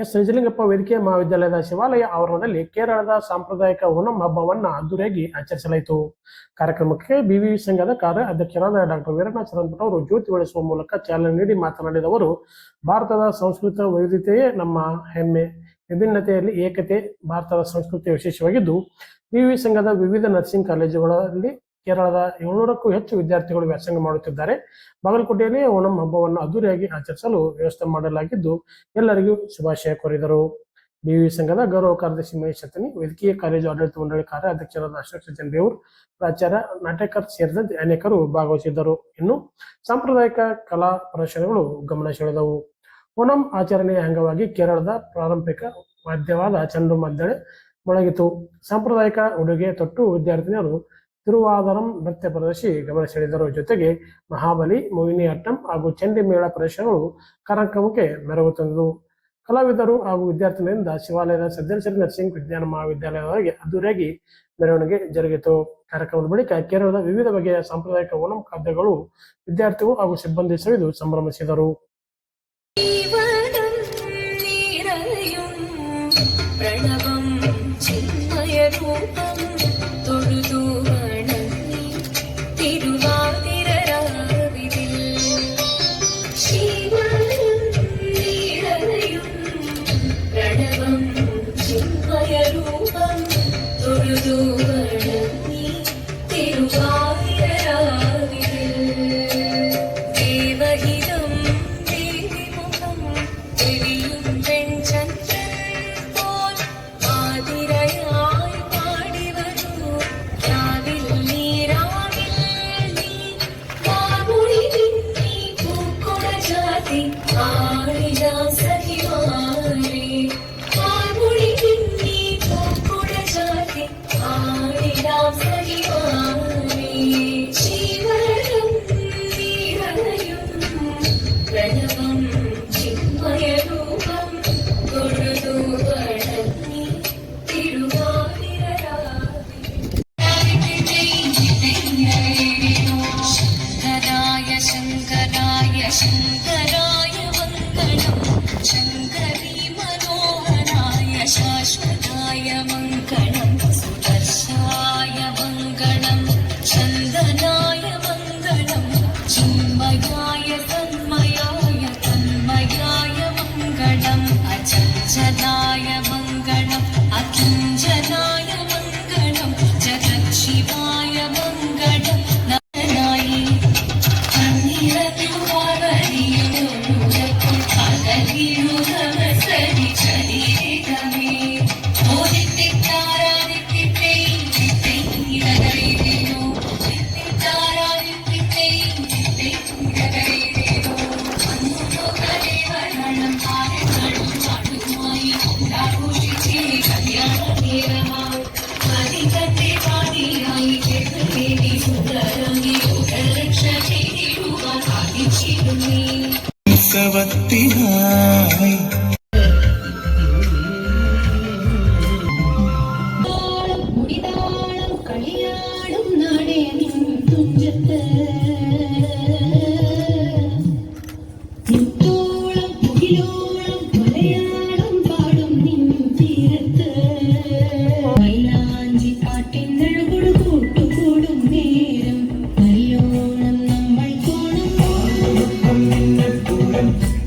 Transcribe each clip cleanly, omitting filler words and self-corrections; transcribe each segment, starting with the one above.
S Nijalingappa ವೇದಿಕೆ ಮಹಾವಿದ್ಯಾಲಯದ ಶಿವಾಲಯ ಆವರಣದಲ್ಲಿ ಕೇರಳದ ಸಾಂಪ್ರದಾಯಿಕ ಓಣಂ ಹಬ್ಬವನ್ನು ಅದ್ದೂರಿಯಾಗಿ ಆಚರಿಸಲಾಯಿತು. ಕಾರ್ಯಕ್ರಮಕ್ಕೆ ಬಿವಿವಿ ಸಂಘದ ಕಾರ್ಯ ಅಧ್ಯಕ್ಷರಾದ ಡಾಕ್ಟರ್ ವೀರಣ್ಣ ಚರಂಪಟ್ ಅವರು ಜ್ಯೋತಿ ಬೆಳೆಸುವ ಮೂಲಕ ಚಾಲನೆ ನೀಡಿ ಮಾತನಾಡಿದ ಅವರು, ಭಾರತದ ಸಂಸ್ಕೃತ ವೈವಿಧ್ಯತೆಯೇ ನಮ್ಮ ಹೆಮ್ಮೆ, ವಿಭಿನ್ನತೆಯಲ್ಲಿ ಏಕತೆ ಭಾರತದ ಸಂಸ್ಕೃತಿಯ ವಿಶೇಷವಾಗಿದ್ದು, ಬಿವಿವಿ ಸಂಘದ ವಿವಿಧ ನರ್ಸಿಂಗ್ ಕಾಲೇಜುಗಳಲ್ಲಿ ಕೇರಳದ 700ಕ್ಕೂ ಹೆಚ್ಚು ವಿದ್ಯಾರ್ಥಿಗಳು ವ್ಯಾಸಂಗ ಮಾಡುತ್ತಿದ್ದಾರೆ. ಬಾಗಲಕೋಟೆಯಲ್ಲಿ ಓಣಂ ಹಬ್ಬವನ್ನು ಅದ್ದೂರಿಯಾಗಿ ಆಚರಿಸಲು ವ್ಯವಸ್ಥೆ ಮಾಡಲಾಗಿದ್ದು, ಎಲ್ಲರಿಗೂ ಶುಭಾಶಯ ಕೋರಿದರು. ಬಿವಿವಿ ಸಂಘದ ಗೌರವ ಕಾರ್ಯದರ್ಶಿ ಮಹೇಶ್ ಚತನಿ, ವೇದಿಕೆಯ ಕಾಲೇಜು ಆಡಳಿತ ಮಂಡಳಿ ಕಾರ್ಯ ಅಧ್ಯಕ್ಷರಾದ ಅಶೋಕ್ ಸಜ್ಜನ್ ಬೇವೂರ್, ಪ್ರಾಚಾರ್ಯ ನಾಟಕರ್ ಸೇರಿದಂತೆ ಅನೇಕರು ಭಾಗವಹಿಸಿದ್ದರು. ಇನ್ನು ಸಾಂಪ್ರದಾಯಿಕ ಕಲಾ ಪ್ರದರ್ಶನಗಳು ಗಮನ ಸೆಳೆದವು. ಓಣಂ ಆಚರಣೆಯ ಅಂಗವಾಗಿ ಕೇರಳದ ಪಾರಂಪರಿಕ ವಾದ್ಯವಾದ ಚೆಂಡು ಮದ್ದಳೆ ಮೊಳಗಿತು. ಸಾಂಪ್ರದಾಯಿಕ ಉಡುಗೆ ತೊಟ್ಟು ವಿದ್ಯಾರ್ಥಿನಿಯರು ತಿರುವಾದರಂ ನೃತ್ಯ ಪ್ರದರ್ಶಿ ಗಮನ ಸೆಳೆದರು. ಜೊತೆಗೆ ಮಹಾಬಲಿ, ಮೋಹಿನಿಯಾಟ್ಟಂ ಹಾಗೂ ಚಂಡಿ ಮೇಳ ಪ್ರದರ್ಶನಗಳು ಕಾರ್ಯಕ್ರಮಕ್ಕೆ ಮೆರುಗು ತಂದವು. ಕಲಾವಿದರು ಹಾಗೂ ವಿದ್ಯಾರ್ಥಿನಿಯಿಂದ ಶಿವಾಲಯದ ಸಜ್ಜನಶ್ರೀ ನರ್ಸಿಂಗ್ ವಿಜ್ಞಾನ ಮಹಾವಿದ್ಯಾಲಯದವರೆಗೆ ಅದ್ದೂರಿಯಾಗಿ ಮೆರವಣಿಗೆ ಜರುಗಿತು. ಕಾರ್ಯಕ್ರಮದ ಬಳಿಕ ಕೇರಳದ ವಿವಿಧ ಬಗೆಯ ಸಾಂಪ್ರದಾಯಿಕ ಓಣಂ ಖಾದ್ಯಗಳು ವಿದ್ಯಾರ್ಥಿಗಳು ಹಾಗೂ ಸಿಬ್ಬಂದಿ ಸವಿದು ಸಂಭ್ರಮಿಸಿದರು.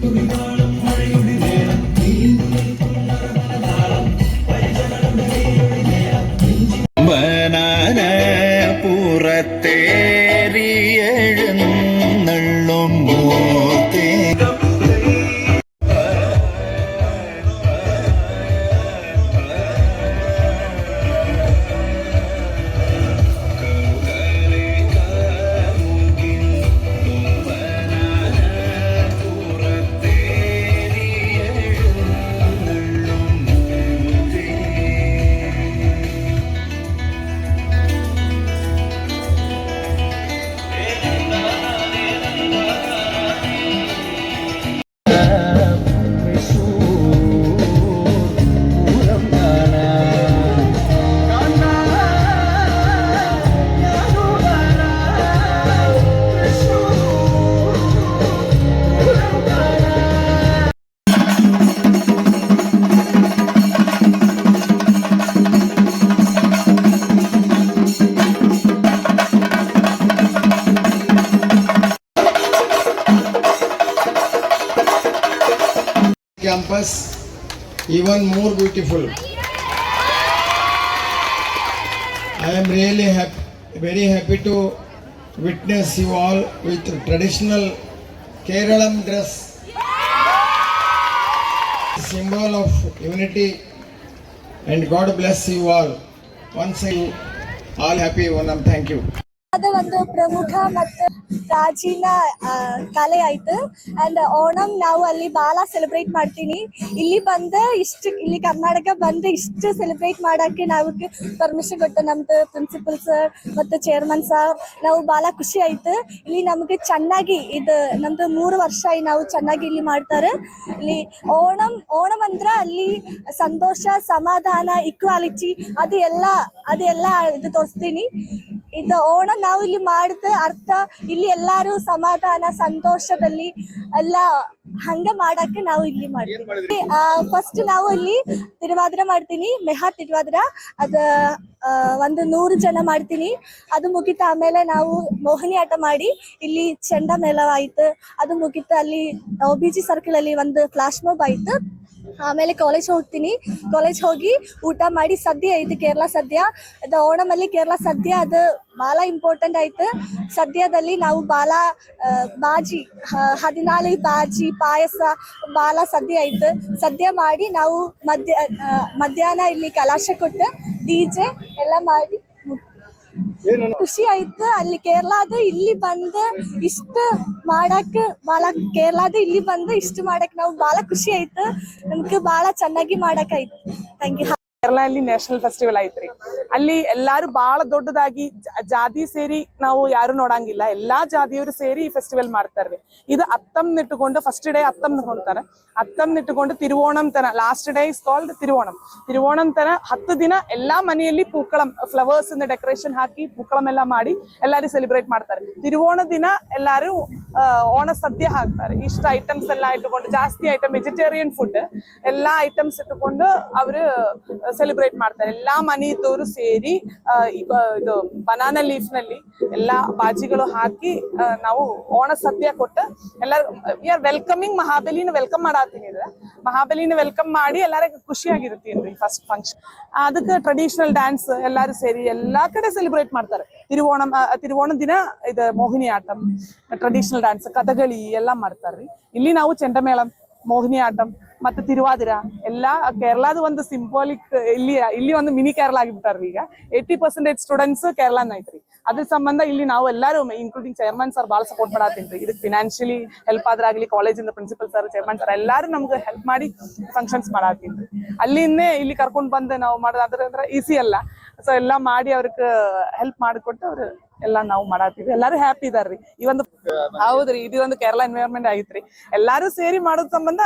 തുറിതാളം മഴയുടെ campus even more beautiful. I am really very happy to witness you all with traditional Keralam dress, symbol of unity, and God bless you all. Once again, all happy Onam. Thank you. ಅದು ಒಂದು ಪ್ರಮುಖ ಮತ್ತು ಪ್ರಾಚೀನ ಕಲೆ ಆಯ್ತು. And Onam ನಾವು ಅಲ್ಲಿ ಭಾಳ ಸೆಲೆಬ್ರೇಟ್ ಮಾಡ್ತೀನಿ. ಇಲ್ಲಿ ಬಂದು ಇಲ್ಲಿ ಕರ್ನಾಟಕ ಬಂದು ಇಷ್ಟು ಸೆಲೆಬ್ರೇಟ್ ಮಾಡೋಕ್ಕೆ ನಾವು ಪರ್ಮಿಷನ್ ಕೊಟ್ಟು ನಮ್ದು ಪ್ರಿನ್ಸಿಪಲ್ ಸರ್ ಮತ್ತು ಚೇರ್ಮನ್ ಸರ್ ನಾವು ಭಾಳ ಖುಷಿ ಆಯ್ತು. ಇಲ್ಲಿ ನಮಗೆ ಚೆನ್ನಾಗಿ ಇದು ನಮ್ದು 3 ವರ್ಷ ನಾವು ಚೆನ್ನಾಗಿ ಇಲ್ಲಿ ಮಾಡ್ತಾರೆ. ಇಲ್ಲಿ ಓಣಂ ಅಂದ್ರೆ ಅಲ್ಲಿ ಸಂತೋಷ, ಸಮಾಧಾನ, ಇಕ್ವಾಲಿಟಿ ಅದು ಎಲ್ಲ ಇದು ತೋರಿಸ್ತೀನಿ. ಇದು ಓಣ ನಾವು ಇಲ್ಲಿ ಮಾಡಿದ ಅರ್ಥ ಇಲ್ಲಿ ಎಲ್ಲಾರು ಸಮಾಧಾನ ಸಂತೋಷದಲ್ಲಿ ಎಲ್ಲ ಹಂಗ ಮಾಡಕ್ಕೆ ನಾವು ಇಲ್ಲಿ ಮಾಡ್ತೀವಿ. ಫಸ್ಟ್ ನಾವು ಇಲ್ಲಿ ತಿರುವಾದ್ರ ಮಾಡ್ತೀನಿ, ಮೆಹಾ ತಿರುವಾದ್ರ ಅದ ಒಂದು 100 ಜನ ಮಾಡ್ತೀನಿ. ಅದು ಮುಗಿತ ಆಮೇಲೆ ನಾವು ಮೋಹಿನಿ ಆಟ ಮಾಡಿ ಇಲ್ಲಿ ಚೆಂಡ ಮೇಳ ಆಯ್ತು. ಅದು ಮುಗಿತ ಅಲ್ಲಿ OBG ಸರ್ಕಲ್ ಅಲ್ಲಿ ಒಂದು ಫ್ಲಾಶ್ ಮಾಬ್ ಆಯ್ತು. ಆಮೇಲೆ ಕಾಲೇಜ್ ಹೋಗ್ತೀನಿ. ಕಾಲೇಜ್ ಹೋಗಿ ಊಟ ಮಾಡಿ ಸದ್ಯ ಐತಿ ಕೇರಳ ಸದ್ಯ. ಅದು ಓಣಮಲ್ಲಿ ಕೇರಳ ಸದ್ಯ ಅದು ಭಾಳ ಇಂಪಾರ್ಟೆಂಟ್ ಆಯ್ತು. ಸದ್ಯದಲ್ಲಿ ನಾವು ಭಾಳ ಬಾಜಿ 14 ಬಾಜಿ ಪಾಯಸ ಭಾಳ ಸದ್ಯ ಆಯ್ತು. ಸದ್ಯ ಮಾಡಿ ನಾವು ಮಧ್ಯಾಹ್ನ ಇಲ್ಲಿ ಕಲಾಶ ಕೊಟ್ಟು DJ ಎಲ್ಲ ಮಾಡಿ ಖುಷಿ ಆಯ್ತು. ಅಲ್ಲಿ ಕೇರಳದ ಇಲ್ಲಿ ಬಂದು ಇಷ್ಟು ಮಾಡಕ್ ನಾವು ಭಾಳ ಖುಷಿ ಆಯ್ತು. ನಮ್ಗೆ ಭಾಳ ಚೆನ್ನಾಗಿ ಮಾಡಕ್ ಆಯ್ತು. Thank you. ಕೇರಳ ಅಲ್ಲಿ ನ್ಯಾಷನಲ್ ಫೆಸ್ಟಿವಲ್ ಐತ್ರಿ. ಅಲ್ಲಿ ಎಲ್ಲಾರು ಬಹಳ ದೊಡ್ಡದಾಗಿ ಜಾತಿ ಸೇರಿ ನಾವು ಯಾರು ನೋಡಂಗಿಲ್ಲ, ಎಲ್ಲಾ ಜಾತಿಯವರು ಸೇರಿ ಈ ಫೆಸ್ಟಿವಲ್ ಮಾಡ್ತಾರ್ರಿ. ಇದು ಅತ್ತಂನಿಟ್ಟುಕೊಂಡು ಫಸ್ಟ್ ಡೇ ಅತ್ತಂದ್ಕೊಂತಾರೆ. ಅತ್ತಂನಿಟ್ಟುಕೊಂಡು ತಿರುವೋಣಂ ತನ ಲಾಸ್ಟ್ ಡೇ ಇಸ್ ಕಾಲ್ಡ್ ತಿರುವೋಣಂ ತನ 10 ದಿನ ಎಲ್ಲಾ ಮನೆಯಲ್ಲಿ ಪೂಕಳಂ ಫ್ಲವರ್ಸ್ ಇಂದ ಡೆಕೋರೇಷನ್ ಹಾಕಿ ಪೂಕಳಂ ಎಲ್ಲ ಮಾಡಿ ಎಲ್ಲಾರು ಸೆಲೆಬ್ರೇಟ್ ಮಾಡ್ತಾರೆ. ತಿರುವೋಣ ದಿನ ಎಲ್ಲಾರು ಓಣ ಸದ್ಯ ಹಾಕ್ತಾರೆ. ಇಷ್ಟ ಐಟಮ್ಸ್ ಎಲ್ಲ ಇಟ್ಟುಕೊಂಡು, ಜಾಸ್ತಿ ಐಟಮ್ ವೆಜಿಟೇರಿಯನ್ ಫುಡ್ ಎಲ್ಲಾ ಐಟಮ್ಸ್ ಇಟ್ಟುಕೊಂಡು ಅವರು ಸೆಲೆಬ್ರೇಟ್ ಮಾಡ್ತಾರೆ. ಎಲ್ಲಾ ಮನೆಯವರು ಸೇರಿ ಇದು ಬನಾನಾ ಲೀಫ್ ನಲ್ಲಿ ಎಲ್ಲಾ ಬಾಜಿಗಳು ಹಾಕಿ ನಾವು ಓಣ ಸದ್ಯ ಕೊಟ್ಟು ಎಲ್ಲಾರು ವಿ ಆರ್ ವೆಲ್ಕಮಿಂಗ್ ಮಹಾಬಲಿನ ವೆಲ್ಕಮ್ ಮಾಡಾತೀನಿ. ಮಹಾಬಲಿನ ವೆಲ್ಕಮ್ ಮಾಡಿ ಎಲ್ಲರಿಗೂ ಖುಷಿಯಾಗಿರುತ್ತೀನ್ರಿ ಫಸ್ಟ್ ಫಂಕ್ಷನ್. ಅದಕ್ಕೆ ಟ್ರೆಡಿಷನಲ್ ಡ್ಯಾನ್ಸ್ ಎಲ್ಲಾರು ಸೇರಿ ಎಲ್ಲಾ ಕಡೆ ಸೆಲೆಬ್ರೇಟ್ ಮಾಡ್ತಾರೆ. ತಿರುವೋಣ ದಿನ ಇದು Mohiniyattam, traditional dance, Kathakali ಎಲ್ಲಾ ಮಾಡ್ತಾರ್ರಿ. ಇಲ್ಲಿ ನಾವು ಚೆಂಡಮೇಳಂ, ಮೋಹಿನಿ ಆಟಂ ಮತ್ತೆ ತಿರುವಾದಿರ ಎಲ್ಲಾ ಕೇರಳದ ಒಂದು ಸಿಂಬಾಲಿಕ್ ಇಲ್ಲಿ ಒಂದು ಮಿನಿ ಕೇರಳ ಆಗಿಬಿಟ್ಟಾರ್ರಿ. ಈಗ 80% ಸ್ಟೂಡೆಂಟ್ಸ್ ಕೇರಳನ ಐತ್ರಿ. ಅದ್ರ ಸಂಬಂಧ ಇಲ್ಲಿ ನಾವು ಎಲ್ಲಾರು ಇನ್ಕ್ಲೂಡಿಂಗ್ ಚೇರ್ಮನ್ ಸರ್ ಭಾಳ ಸಪೋರ್ಟ್ ಮಾಡತ್ತೀನ್ರಿ. ಇದಕ್ಕೆ ಫಿನಾನ್ಷಿಯಲಿ ಹೆಲ್ಪ್ ಆದ್ರಾಗ್ಲಿ, ಕಾಲೇಜಿಂದ ಪ್ರಿನ್ಸಿಪಲ್ ಸರ್, ಚೇರ್ಮನ್ ಸರ್ ಎಲ್ಲಾರು ನಮ್ಗೆ ಹೆಲ್ಪ್ ಮಾಡಿ ಫಂಕ್ಷನ್ಸ್ ಮಾಡತ್ತೀನ್ರಿ. ಅಲ್ಲಿಂದೇ ಇಲ್ಲಿ ಕರ್ಕೊಂಡ್ ಬಂದು ನಾವು ಮಾಡೋದಾದ್ರೆ ಈಸಿ ಅಲ್ಲ. ಸೊ ಎಲ್ಲಾ ಮಾಡಿ ಅವ್ರಿಗೆ ಹೆಲ್ಪ್ ಮಾಡಿಕೊಟ್ಟು ಅವ್ರು ಎಲ್ಲಾ ನಾವು ಮಾಡತ್ತೀವಿ. ಎಲ್ಲಾರು ಹ್ಯಾಪಿ ಇದಾರ್ರಿ. ಈ ಒಂದು ಹೌದ್ರಿ, ಇದು ಒಂದು ಕೇರಳ ಎನ್ವೈರನ್ಮೆಂಟ್ ಐತ್ರಿ. ಎಲ್ಲಾರು ಸೇರಿ ಮಾಡೋದ್ ಸಂಬಂಧ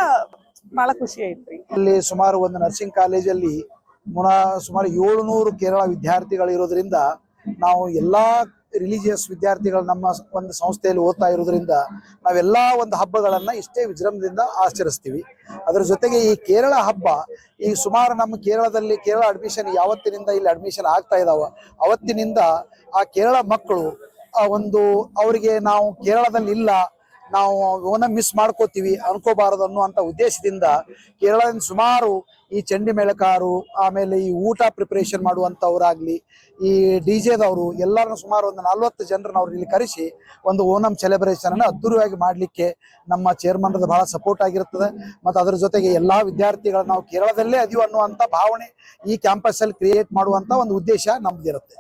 ಬಹಳ ಖುಷಿ ಐತ್ರಿ. ಅಲ್ಲಿ ಸುಮಾರು ಒಂದು ನರ್ಸಿಂಗ್ ಕಾಲೇಜಲ್ಲಿ ಸುಮಾರು 700 ಕೇರಳ ವಿದ್ಯಾರ್ಥಿಗಳು ಇರೋದ್ರಿಂದ ನಾವು ಎಲ್ಲಾ ರಿಲಿಜಿಯಸ್ ವಿದ್ಯಾರ್ಥಿಗಳು ನಮ್ಮ ಒಂದು ಸಂಸ್ಥೆಯಲ್ಲಿ ಓದ್ತಾ ಇರೋದ್ರಿಂದ ನಾವೆಲ್ಲಾ ಒಂದು ಹಬ್ಬಗಳನ್ನ ಇಷ್ಟೇ ವಿಜೃಂಭಣೆಯಿಂದ ಆಚರಿಸ್ತೀವಿ. ಅದರ ಜೊತೆಗೆ ಈ ಕೇರಳ ಹಬ್ಬ ಈ ಸುಮಾರು ನಮ್ಮ ಕೇರಳದಲ್ಲಿ ಕೇರಳ ಅಡ್ಮಿಷನ್ ಯಾವತ್ತಿನಿಂದ ಇಲ್ಲಿ ಅಡ್ಮಿಷನ್ ಆಗ್ತಾ ಇದಾವ ಅವತ್ತಿನಿಂದ ಆ ಕೇರಳ ಮಕ್ಕಳು ಅವರಿಗೆ ನಾವು ಕೇರಳದಲ್ಲಿ ಇಲ್ಲ, ನಾವು ಓನ ಮಿಸ್ ಮಾಡ್ಕೋತೀವಿ ಅನ್ಕೋಬಾರದು ಅನ್ನುವಂಥ ಉದ್ದೇಶದಿಂದ ಕೇರಳದಿಂದ ಸುಮಾರು ಈ ಚಂಡಿ ಮೇಳಕಾರು, ಆಮೇಲೆ ಈ ಊಟ ಪ್ರಿಪರೇಷನ್ ಮಾಡುವಂಥವ್ರಾಗ್ಲಿ, ಈ DJ-ದವರು ಎಲ್ಲರನ್ನು ಸುಮಾರು ಒಂದು 40 ಜನರನ್ನ ಅವ್ರು ಇಲ್ಲಿ ಕರೆಸಿ ಒಂದು ಓಣಂ ಸೆಲೆಬ್ರೇಷನ್ ಅನ್ನು ಅದ್ದೂರಿಯಾಗಿ ಮಾಡಲಿಕ್ಕೆ ನಮ್ಮ ಚೇರ್ಮನ್ರದ ಬಹಳ ಸಪೋರ್ಟ್ ಆಗಿರ್ತದೆ. ಮತ್ತು ಅದರ ಜೊತೆಗೆ ಎಲ್ಲಾ ವಿದ್ಯಾರ್ಥಿಗಳು ನಾವು ಕೇರಳದಲ್ಲೇ ಅದೀವಿ ಅನ್ನುವಂಥ ಭಾವನೆ ಈ ಕ್ಯಾಂಪಸ್ ಅಲ್ಲಿ ಕ್ರಿಯೇಟ್ ಮಾಡುವಂತ ಒಂದು ಉದ್ದೇಶ ನಮ್ದಿರುತ್ತೆ.